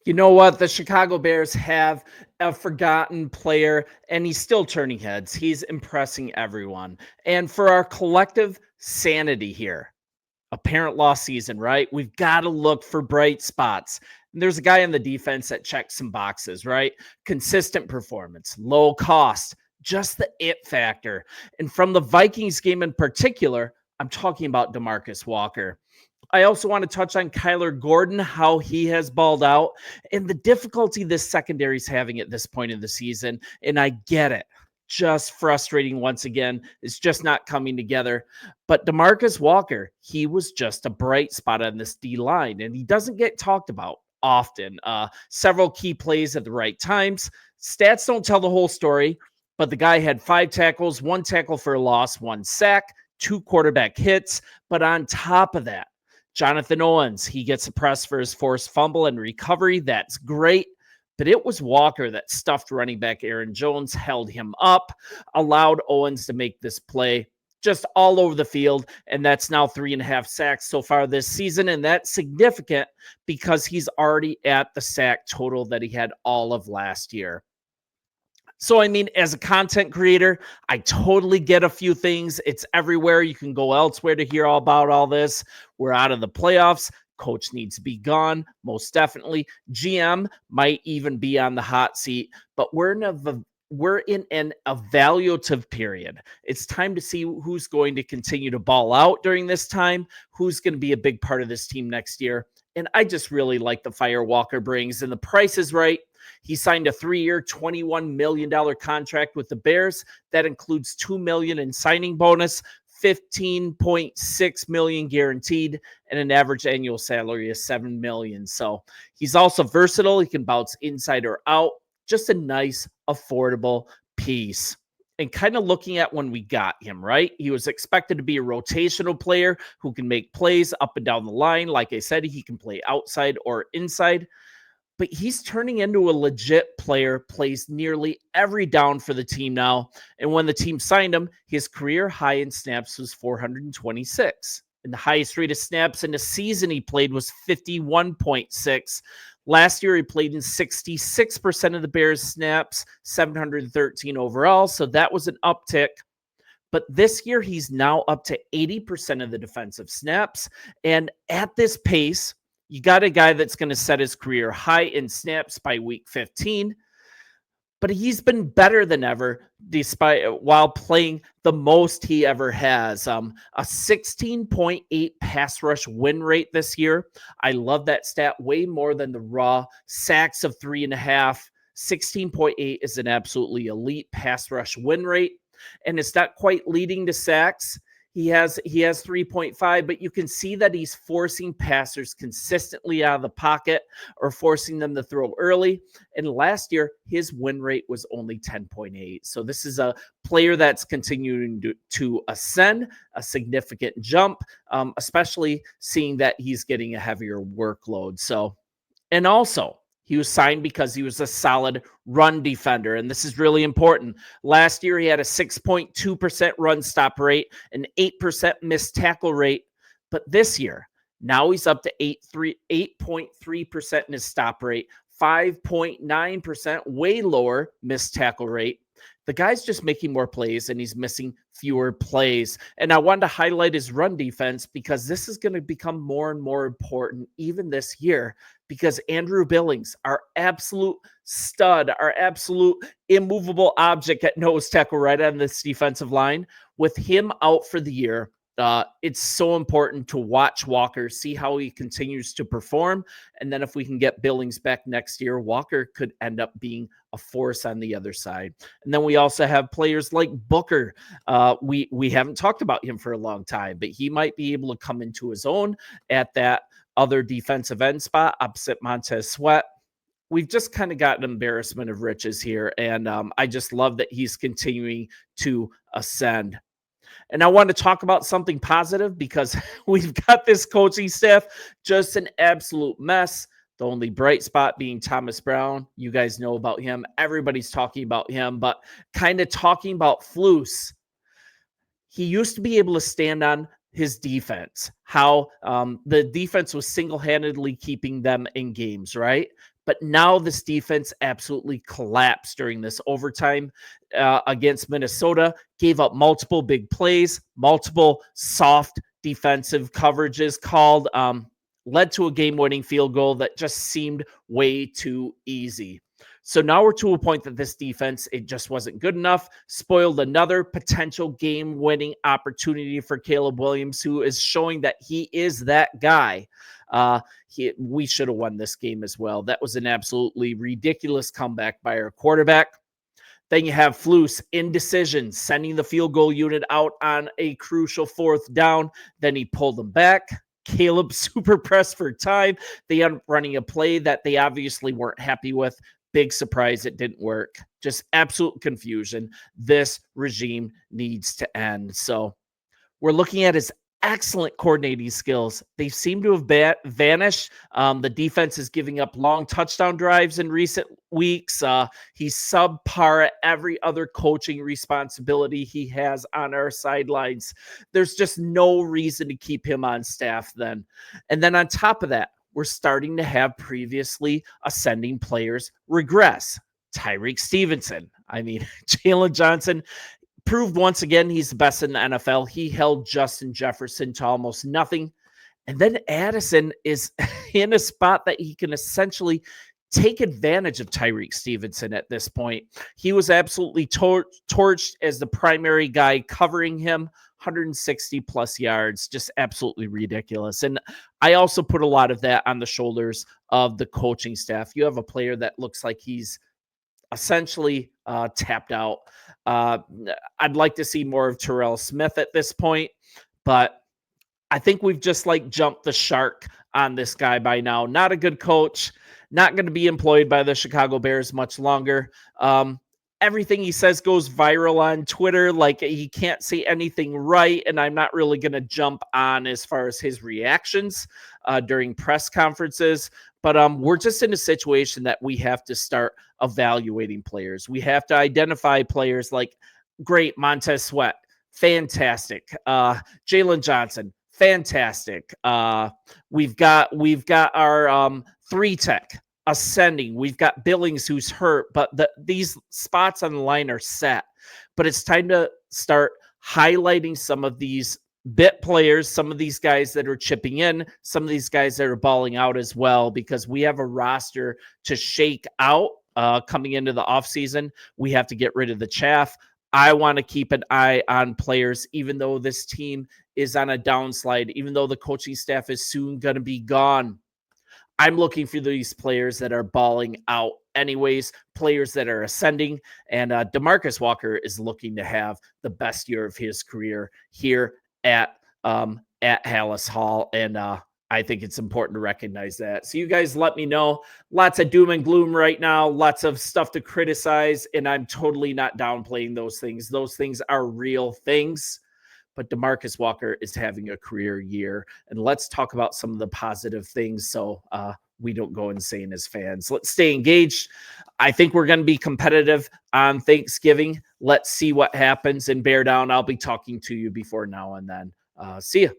You know what? The Chicago Bears have a forgotten player, and he's still turning heads. He's impressing everyone. And for our collective sanity here, apparent lost season, right? We've got to look for bright spots. And there's a guy on the defense that checks some boxes, right? Consistent performance, low cost, just the it factor. And from the Vikings game in particular, I'm talking about Demarcus Walker. I also want to touch on Kyler Gordon, how he has balled out, and the difficulty this secondary is having at this point in the season. And I get it. Just frustrating once again. It's just not coming together. But Demarcus Walker, he was just a bright spot on this D line, and he doesn't get talked about often. Several key plays at the right times. Stats don't tell the whole story, but the guy had 5 tackles, 1 tackle for a loss, 1 sack, 2 quarterback hits. But on top of that, Jonathan Owens, he gets a press for his forced fumble and recovery. That's great. But it was Walker that stuffed running back Aaron Jones, held him up, allowed Owens to make this play just all over the field. And that's now 3.5 sacks so far this season. And that's significant because he's already at the sack total that he had all of last year. So, I mean, as a content creator, I totally get a few things. It's everywhere. You can go elsewhere to hear all about all this. We're out of the playoffs. Coach needs to be gone, most definitely. GM might even be on the hot seat, but we're in an evaluative period. It's time to see who's going to continue to ball out during this time, who's going to be a big part of this team next year. And I just really like the fire Walker brings, and the price is right. He signed a 3-year, $21 million contract with the Bears. That includes $2 million in signing bonus, $15.6 million guaranteed, and an average annual salary of $7 million. So he's also versatile. He can bounce inside or out. Just a nice, affordable piece. And kind of looking at when we got him, right? He was expected to be a rotational player who can make plays up and down the line. Like I said, he can play outside or inside. But he's turning into a legit player, plays nearly every down for the team now. And when the team signed him, his career high in snaps was 426. And the highest rate of snaps in a season he played was 51.6. Last year, he played in 66% of the Bears' snaps, 713 overall. So that was an uptick. But this year, he's now up to 80% of the defensive snaps. And at this pace, you got a guy that's going to set his career high in snaps by week 15, but he's been better than ever while playing the most he ever has. A 16.8 pass rush win rate this year. I love that stat way more than the raw sacks of 3.5. 16.8 is an absolutely elite pass rush win rate, and it's not quite leading to sacks. He has 3.5, but you can see that he's forcing passers consistently out of the pocket or forcing them to throw early. And last year, his win rate was only 10.8. So this is a player that's continuing to ascend, a significant jump, especially seeing that he's getting a heavier workload. So, and also, he was signed because he was a solid run defender, and this is really important. Last year, he had a 6.2% run stop rate, an 8% missed tackle rate. But this year, now he's up to 8.3% in his stop rate, 5.9%, way lower missed tackle rate. The guy's just making more plays, and he's missing fewer plays. And I wanted to highlight his run defense because this is going to become more and more important even this year, because Andrew Billings, our absolute stud, our absolute immovable object at nose tackle right on this defensive line, with him out for the year, it's so important to watch Walker, see how he continues to perform. And then if we can get Billings back next year, Walker could end up being a force on the other side. And then we also have players like Booker. We haven't talked about him for a long time, but he might be able to come into his own at that other defensive end spot opposite Montez Sweat. We've just kind of got an embarrassment of riches here. And I just love that he's continuing to ascend. And I want to talk about something positive because we've got this coaching staff just an absolute mess. The only bright spot being Thomas Brown. You guys know about him. Everybody's talking about him, but kind of talking about Flus. He used to be able to stand on his defense, how the defense was single-handedly keeping them in games, right? But now this defense absolutely collapsed during this overtime against Minnesota, gave up multiple big plays, multiple soft defensive coverages called, led to a game-winning field goal that just seemed way too easy. So now we're to a point that this defense, it just wasn't good enough, spoiled another potential game-winning opportunity for Caleb Williams, who is showing that he is that guy. We should have won this game as well. That was an absolutely ridiculous comeback by our quarterback. Then you have Flus, indecision, sending the field goal unit out on a crucial fourth down. Then he pulled them back. Caleb super pressed for time. They end up running a play that they obviously weren't happy with. Big surprise, it didn't work. Just absolute confusion. This regime needs to end. So we're looking at his excellent coordinating skills. They seem to have vanished. The defense is giving up long touchdown drives in recent weeks. He's subpar at every other coaching responsibility he has on our sidelines. There's just no reason to keep him on staff then. And then on top of that, we're starting to have previously ascending players regress. Tyreek Stevenson. I mean, Jalen Johnson proved once again he's the best in the NFL. He held Justin Jefferson to almost nothing. And then Addison is in a spot that he can essentially take advantage of Tyreek Stevenson at this point. He was absolutely torched as the primary guy covering him. 160 plus yards, just absolutely ridiculous. And I also put a lot of that on the shoulders of the coaching staff. You have a player that looks like he's essentially tapped out. I'd like to see more of Terrell Smith at this point, but I think we've just like jumped the shark on this guy by now. Not a good coach, not going to be employed by the Chicago Bears much longer. Everything he says goes viral on Twitter. Like, he can't say anything right, and I'm not really going to jump on as far as his reactions during press conferences. But we're just in a situation that we have to start evaluating players. We have to identify players like, great, Montez Sweat, fantastic. Jalen Johnson, fantastic. We've got our 3-tech ascending. We've got Billings who's hurt, but these spots on the line are set. But it's time to start highlighting some of these bit players, some of these guys that are chipping in, some of these guys that are balling out as well, because we have a roster to shake out coming into the offseason. We have to get rid of the chaff. I want to keep an eye on players, even though this team is on a downslide, even though the coaching staff is soon going to be gone. I'm looking for these players that are balling out anyways, players that are ascending, and Demarcus Walker is looking to have the best year of his career here at Hallis Hall, and I think it's important to recognize that. So you guys let me know. Lots of doom and gloom right now, lots of stuff to criticize, and I'm totally not downplaying those things. Those things are real things. But Demarcus Walker is having a career year. And let's talk about some of the positive things so we don't go insane as fans. Let's stay engaged. I think we're going to be competitive on Thanksgiving. Let's see what happens. And bear down, I'll be talking to you before now and then. See ya.